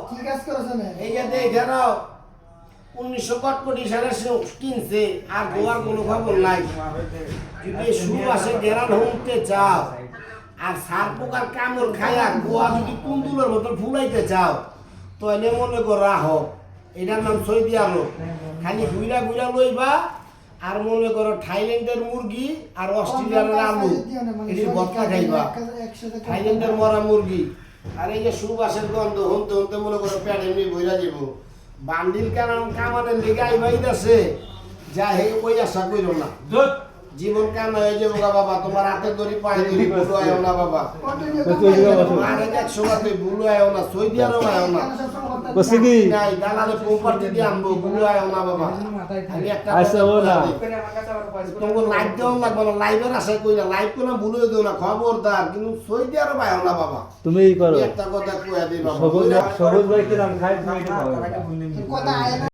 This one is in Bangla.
কি কাজ করেছেন? এই যে দেখে নাও 1900 সালে কিনছে আর গোয়ার কোনো খবর নাই। যদি সুবাসে গেরান হতে চাও আর সার পোকার কামড় খায়া গোয়া যদি কুন্দুলের মতো ফুলাইতে চাও তাহলে মনে কর রাখো, এটার নাম সৌদি আরব। খালি ঘুরা ঘুরা লইবা আর মনে করো থাইল্যান্ডের মুরগি আর অস্ট্রেলিয়ার আলু এটির ভর্তা খাইবা। থাইল্যান্ডের মরা মুরগি আর এই যে সুবাসের গন্ধ হতে হতে মনে করো প্যাডে এমনি বইরা যাব। বান্ডিল কামানের লিগে আইবাই আছে যা হে ওই আশা কইরো না। জীবন কানা হয়ে যাবো গা বাবা, তোমার হাতে ধরি পায়ে ধরি ভুলো আয়ো না বাবা। তোমার 100 বাতে ভুলো আয়ো না, সৌদি আরব আয়ো না। নাই দালালে প্রপার্টি দিয়ে আনবো, ভুলো আয়ো না বাবা। আমি একটা তোমাকে লাইভ দেওয়া লাগবে না, লাইভের আশায় কই না, লাইভ কোনো ভুলো দিও না, খবরদার। কিন্তু সৌদি আরব আয়ো না বাবা। তুমি করো একটা কথা কইয়া দিই বাবা। সবুজ ভাই কি নাম খাই তুমি এটা